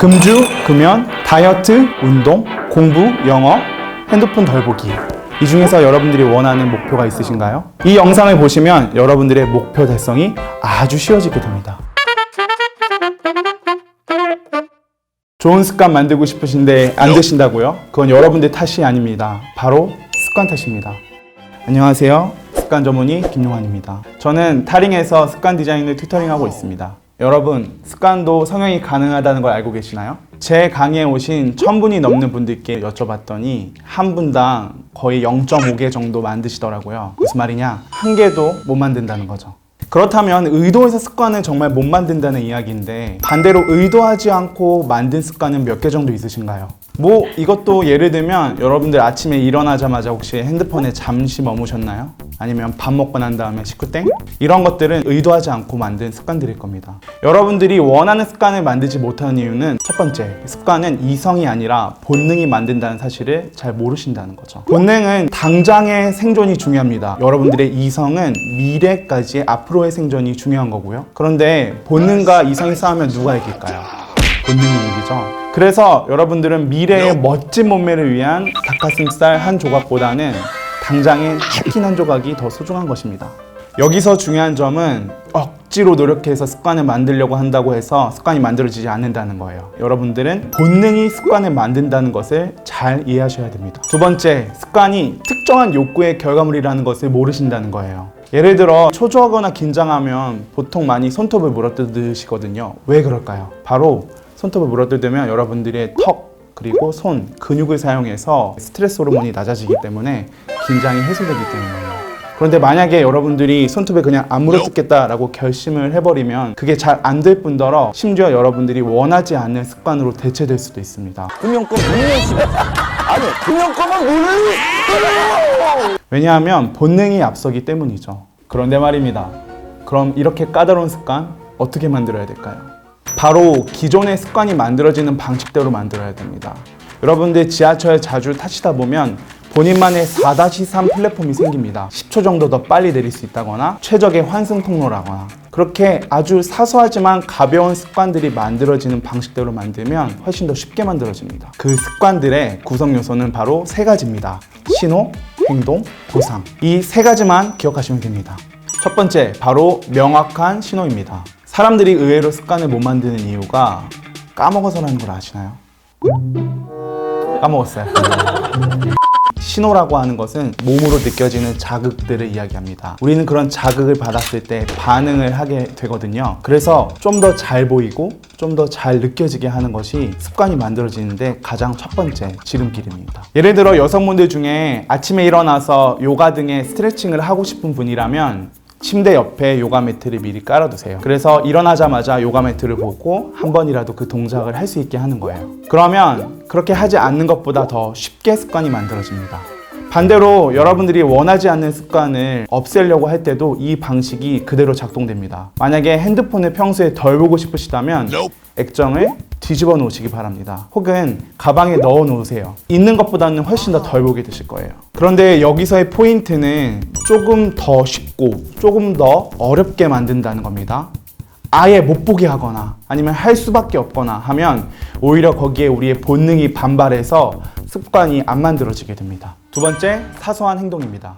금주, 금연, 다이어트, 운동, 공부, 영어, 핸드폰 덜 보기. 이 중에서 여러분들이 원하는 목표가 있으신가요? 이 영상을 보시면 여러분들의 목표 달성이 아주 쉬워지게 됩니다. 좋은 습관 만들고 싶으신데 안 되신다고요? 그건 여러분들 탓이 아닙니다. 바로 습관 탓입니다. 안녕하세요. 습관 전문의 김용환입니다. 저는 타링에서 습관 디자인을 튜터링하고 있습니다. 여러분, 습관도 성형이 가능하다는 걸 알고 계시나요? 제 강의에 오신 1000분이 넘는 분들께 여쭤봤더니 한 분당 거의 0.5개 정도 만드시더라고요. 무슨 말이냐? 한 개도 못 만든다는 거죠. 그렇다면 의도해서 습관을 정말 못 만든다는 이야기인데, 반대로 의도하지 않고 만든 습관은 몇 개 정도 있으신가요? 이것도 예를 들면 여러분들 아침에 일어나자마자 혹시 핸드폰에 잠시 머무셨나요? 아니면 밥 먹고 난 다음에 식구땡? 이런 것들은 의도하지 않고 만든 습관들일 겁니다. 여러분들이 원하는 습관을 만들지 못하는 이유는 첫 번째, 습관은 이성이 아니라 본능이 만든다는 사실을 잘 모르신다는 거죠. 본능은 당장의 생존이 중요합니다. 여러분들의 이성은 미래까지 앞으로의 생존이 중요한 거고요. 그런데 본능과 이성이 싸우면 누가 이길까요? 본능이 이기죠. 그래서 여러분들은 미래의 멋진 몸매를 위한 닭가슴살 한 조각보다는 당장의 치킨 한 조각이 더 소중한 것입니다. 여기서 중요한 점은 억지로 노력해서 습관을 만들려고 한다고 해서 습관이 만들어지지 않는다는 거예요. 여러분들은 본능이 습관을 만든다는 것을 잘 이해하셔야 됩니다. 두 번째, 습관이 특정한 욕구의 결과물이라는 것을 모르신다는 거예요. 예를 들어 초조하거나 긴장하면 보통 많이 손톱을 물어뜯으시거든요. 왜 그럴까요? 바로 손톱을 물어뜯으면 여러분들의 턱 그리고 손, 근육을 사용해서 스트레스 호르몬이 낮아지기 때문에 긴장이 해소되기 때문이에요. 그런데 만약에 여러분들이 손톱에 그냥 안 물어뜯겠다라고 결심을 해버리면 그게 잘 안 될 뿐더러 심지어 여러분들이 원하지 않는 습관으로 대체될 수도 있습니다. 금연권 물리시네. 아니, 금연권은 물리. 왜냐하면 본능이 앞서기 때문이죠. 그런데 말입니다. 그럼 이렇게 까다로운 습관 어떻게 만들어야 될까요? 바로 기존의 습관이 만들어지는 방식대로 만들어야 됩니다. 여러분들 지하철 자주 타시다 보면 본인만의 4-3 플랫폼이 생깁니다. 10초 정도 더 빨리 내릴 수 있다거나 최적의 환승 통로라거나, 그렇게 아주 사소하지만 가벼운 습관들이 만들어지는 방식대로 만들면 훨씬 더 쉽게 만들어집니다. 그 습관들의 구성 요소는 바로 세 가지입니다. 신호, 행동, 보상. 이 세 가지만 기억하시면 됩니다. 첫 번째, 바로 명확한 신호입니다. 사람들이 의외로 습관을 못 만드는 이유가 까먹어서라는 걸 아시나요? 까먹었어요. 신호라고 하는 것은 몸으로 느껴지는 자극들을 이야기합니다. 우리는 그런 자극을 받았을 때 반응을 하게 되거든요. 그래서 좀 더 잘 보이고 좀 더 잘 느껴지게 하는 것이 습관이 만들어지는데 가장 첫 번째 지름길입니다. 예를 들어 여성분들 중에 아침에 일어나서 요가 등의 스트레칭을 하고 싶은 분이라면 침대 옆에 요가 매트를 미리 깔아두세요. 그래서 일어나자마자 요가 매트를 보고 한 번이라도 그 동작을 할 수 있게 하는 거예요. 그러면 그렇게 하지 않는 것보다 더 쉽게 습관이 만들어집니다. 반대로 여러분들이 원하지 않는 습관을 없애려고 할 때도 이 방식이 그대로 작동됩니다. 만약에 핸드폰을 평소에 덜 보고 싶으시다면 액정을 뒤집어 놓으시기 바랍니다. 혹은 가방에 넣어 놓으세요. 있는 것보다는 훨씬 더 덜 보게 되실 거예요. 그런데 여기서의 포인트는 조금 더 쉽고 조금 더 어렵게 만든다는 겁니다. 아예 못 보게 하거나 아니면 할 수밖에 없거나 하면 오히려 거기에 우리의 본능이 반발해서 습관이 안 만들어지게 됩니다. 두 번째, 사소한 행동입니다.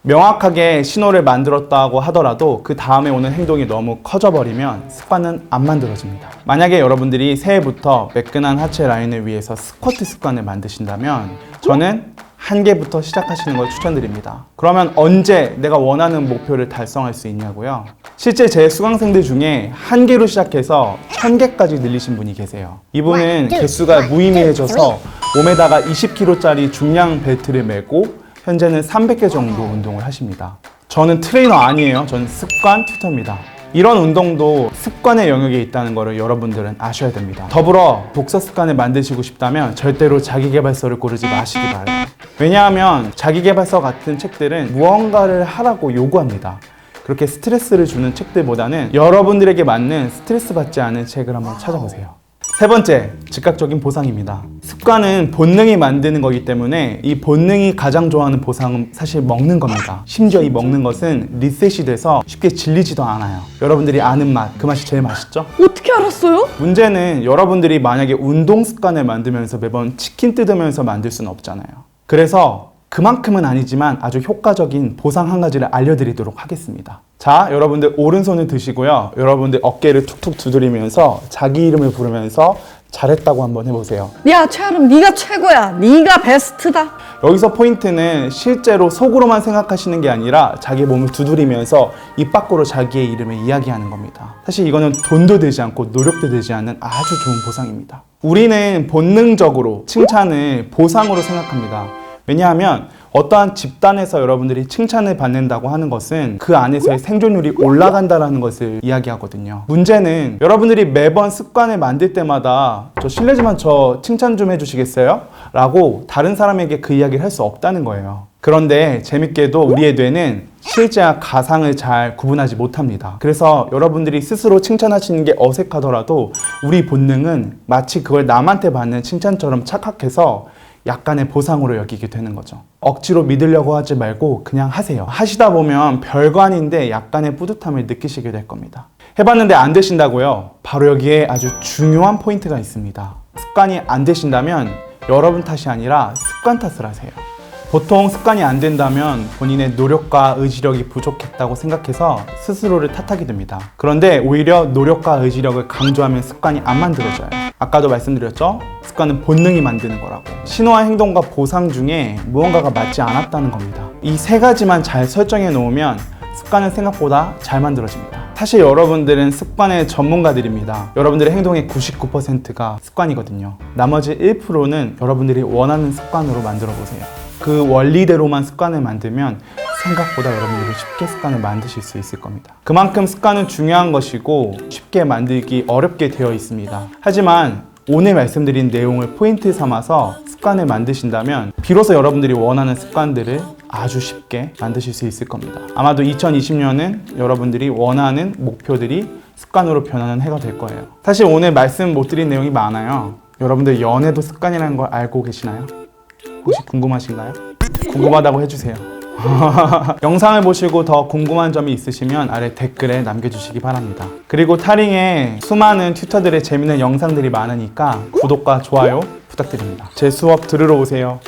명확하게 신호를 만들었다고 하더라도 그 다음에 오는 행동이 너무 커져버리면 습관은 안 만들어집니다. 만약에 여러분들이 새해부터 매끈한 하체 라인을 위해서 스쿼트 습관을 만드신다면 저는 1개부터 시작하시는 걸 추천드립니다. 그러면 언제 내가 원하는 목표를 달성할 수 있냐고요? 실제 제 수강생들 중에 1개로 시작해서 1000개까지 늘리신 분이 계세요. 이분은 개수가 무의미해져서 몸에다가 20kg짜리 중량 벨트를 메고 현재는 300개 정도 운동을 하십니다. 저는 트레이너 아니에요. 저는 습관 튜터입니다. 이런 운동도 습관의 영역에 있다는 것을 여러분들은 아셔야 됩니다. 더불어 독서 습관을 만드시고 싶다면 절대로 자기계발서를 고르지 마시기 바라요. 왜냐하면 자기계발서 같은 책들은 무언가를 하라고 요구합니다. 그렇게 스트레스를 주는 책들보다는 여러분들에게 맞는 스트레스 받지 않은 책을 한번 찾아보세요. 세 번째, 즉각적인 보상입니다. 습관은 본능이 만드는 거기 때문에 이 본능이 가장 좋아하는 보상은 사실 먹는 겁니다. 심지어 이 먹는 것은 리셋이 돼서 쉽게 질리지도 않아요. 여러분들이 아는 맛, 그 맛이 제일 맛있죠? 어떻게 알았어요? 문제는 여러분들이 만약에 운동 습관을 만들면서 매번 치킨 뜯으면서 만들 수는 없잖아요. 그래서 그만큼은 아니지만 아주 효과적인 보상 한 가지를 알려드리도록 하겠습니다. 자, 여러분들 오른손을 드시고요. 여러분들 어깨를 툭툭 두드리면서 자기 이름을 부르면서 잘했다고 한번 해보세요. 야 최아름 네가 최고야. 네가 베스트다. 여기서 포인트는 실제로 속으로만 생각하시는 게 아니라 자기 몸을 두드리면서 입 밖으로 자기의 이름을 이야기하는 겁니다. 사실 이거는 돈도 들지 않고 노력도 들지 않는 아주 좋은 보상입니다. 우리는 본능적으로 칭찬을 보상으로 생각합니다. 왜냐하면 어떠한 집단에서 여러분들이 칭찬을 받는다고 하는 것은 그 안에서의 생존율이 올라간다는 것을 이야기하거든요. 문제는 여러분들이 매번 습관을 만들 때마다 저 실례지만 저 칭찬 좀 해주시겠어요? 라고 다른 사람에게 그 이야기를 할 수 없다는 거예요. 그런데 재밌게도 우리의 뇌는 실제와 가상을 잘 구분하지 못합니다. 그래서 여러분들이 스스로 칭찬하시는 게 어색하더라도 우리 본능은 마치 그걸 남한테 받는 칭찬처럼 착각해서 약간의 보상으로 여기게 되는 거죠. 억지로 믿으려고 하지 말고 그냥 하세요. 하시다 보면 별거 아닌데 약간의 뿌듯함을 느끼시게 될 겁니다. 해봤는데 안 되신다고요? 바로 여기에 아주 중요한 포인트가 있습니다. 습관이 안 되신다면 여러분 탓이 아니라 습관 탓을 하세요. 보통 습관이 안 된다면 본인의 노력과 의지력이 부족했다고 생각해서 스스로를 탓하게 됩니다. 그런데 오히려 노력과 의지력을 강조하면 습관이 안 만들어져요. 아까도 말씀드렸죠? 습관은 본능이 만드는 거라고. 신호와 행동과 보상 중에 무언가가 맞지 않았다는 겁니다. 이 세 가지만 잘 설정해 놓으면 습관은 생각보다 잘 만들어집니다. 사실 여러분들은 습관의 전문가들입니다. 여러분들의 행동의 99%가 습관이거든요. 나머지 1%는 여러분들이 원하는 습관으로 만들어 보세요. 그 원리대로만 습관을 만들면 생각보다 여러분들이 쉽게 습관을 만드실 수 있을 겁니다. 그만큼 습관은 중요한 것이고 쉽게 만들기 어렵게 되어 있습니다. 하지만 오늘 말씀드린 내용을 포인트 삼아서 습관을 만드신다면 비로소 여러분들이 원하는 습관들을 아주 쉽게 만드실 수 있을 겁니다. 아마도 2020년은 여러분들이 원하는 목표들이 습관으로 변하는 해가 될 거예요. 사실 오늘 말씀 못 드린 내용이 많아요. 여러분들 연애도 습관이라는 걸 알고 계시나요? 혹시 궁금하신가요? 궁금하다고 해주세요. 영상을 보시고 더 궁금한 점이 있으시면 아래 댓글에 남겨주시기 바랍니다. 그리고 타링에 수많은 튜터들의 재밌는 영상들이 많으니까 구독과 좋아요 부탁드립니다. 제 수업 들으러 오세요.